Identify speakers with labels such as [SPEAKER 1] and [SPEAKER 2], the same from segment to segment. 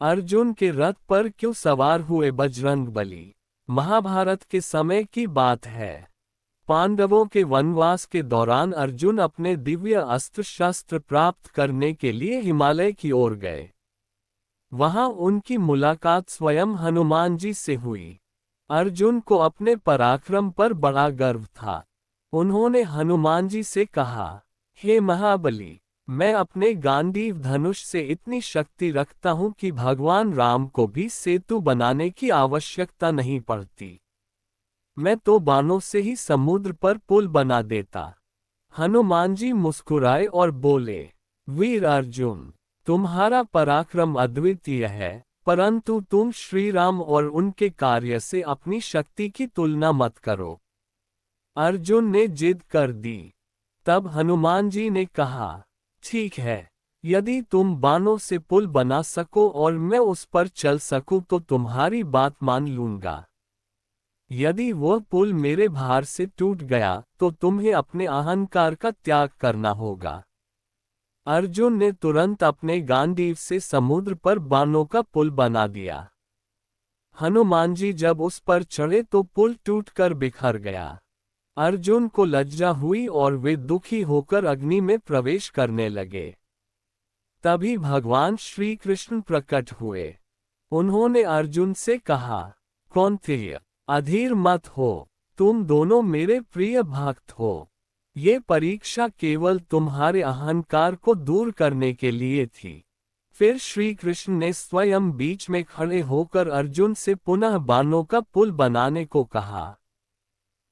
[SPEAKER 1] अर्जुन के रथ पर क्यों सवार हुए बजरंगबली? महाभारत के समय की बात है। पांडवों के वनवास के दौरान अर्जुन अपने दिव्य अस्त्र शस्त्र प्राप्त करने के लिए हिमालय की ओर गए। वहां उनकी मुलाकात स्वयं हनुमान जी से हुई। अर्जुन को अपने पराक्रम पर बड़ा गर्व था। उन्होंने हनुमान जी से कहा, हे महाबली, मैं अपने गांडीव धनुष से इतनी शक्ति रखता हूं कि भगवान राम को भी सेतु बनाने की आवश्यकता नहीं पड़ती। मैं तो बाणों से ही समुद्र पर पुल बना देता। हनुमान जी मुस्कुराए और बोले, वीर अर्जुन, तुम्हारा पराक्रम अद्वितीय है, परंतु तुम श्री राम और उनके कार्य से अपनी शक्ति की तुलना मत करो। अर्जुन ने जिद कर दी। तब हनुमान जी ने कहा, ठीक है, यदि तुम बाणों से पुल बना सको और मैं उस पर चल सकूं तो तुम्हारी बात मान लूंगा। यदि वह पुल मेरे भार से टूट गया तो तुम्हें अपने अहंकार का त्याग करना होगा। अर्जुन ने तुरंत अपने गांडीव से समुद्र पर बाणों का पुल बना दिया। हनुमान जी जब उस पर चढ़े तो पुल टूटकर बिखर गया। अर्जुन को लज्जा हुई और वे दुखी होकर अग्नि में प्रवेश करने लगे। तभी भगवान श्री कृष्ण प्रकट हुए। उन्होंने अर्जुन से कहा, कौन्तेय, अधीर मत हो, तुम दोनों मेरे प्रिय भक्त हो। ये परीक्षा केवल तुम्हारे अहंकार को दूर करने के लिए थी। फिर श्री कृष्ण ने स्वयं बीच में खड़े होकर अर्जुन से पुनः बाणों का पुल बनाने को कहा।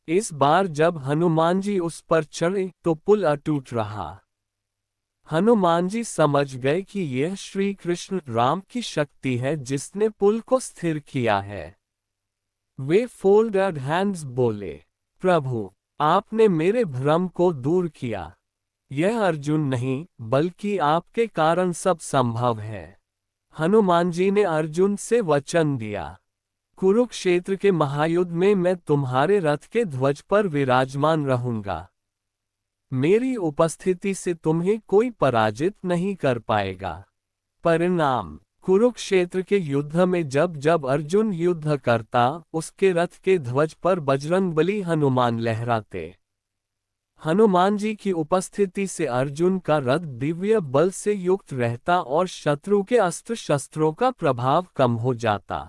[SPEAKER 1] इस बार जब हनुमान जी उस पर चढ़े तो पुल अटूट रहा। हनुमान जी समझ गए कि यह श्री कृष्ण राम की शक्ति है जिसने पुल को स्थिर किया है। वे फोल्डेड हैंड्स बोले, प्रभु, आपने मेरे भ्रम को दूर किया। यह अर्जुन नहीं बल्कि आपके कारण सब संभव है। हनुमान जी ने अर्जुन से वचन दिया, कुरुक्षेत्र के महायुद्ध में मैं तुम्हारे रथ के ध्वज पर विराजमान रहूंगा। मेरी उपस्थिति से तुम्हें कोई पराजित नहीं कर पाएगा। परिणाम, कुरुक्षेत्र के युद्ध में जब जब अर्जुन युद्ध करता उसके रथ के ध्वज पर बजरंगबली हनुमान लहराते। हनुमान जी की उपस्थिति से अर्जुन का रथ दिव्य बल से युक्त रहता और शत्रु के अस्त्र शस्त्रों का प्रभाव कम हो जाता।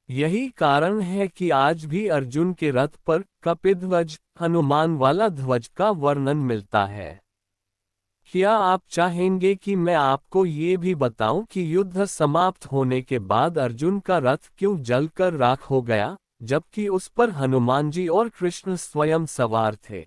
[SPEAKER 1] यही कारण है कि आज भी अर्जुन के रथ पर कपिध्वज हनुमान वाला ध्वज का वर्णन मिलता है। क्या आप चाहेंगे कि मैं आपको ये भी बताऊं कि युद्ध समाप्त होने के बाद अर्जुन का रथ क्यों जलकर राख हो गया, जबकि उस पर हनुमान जी और कृष्ण स्वयं सवार थे?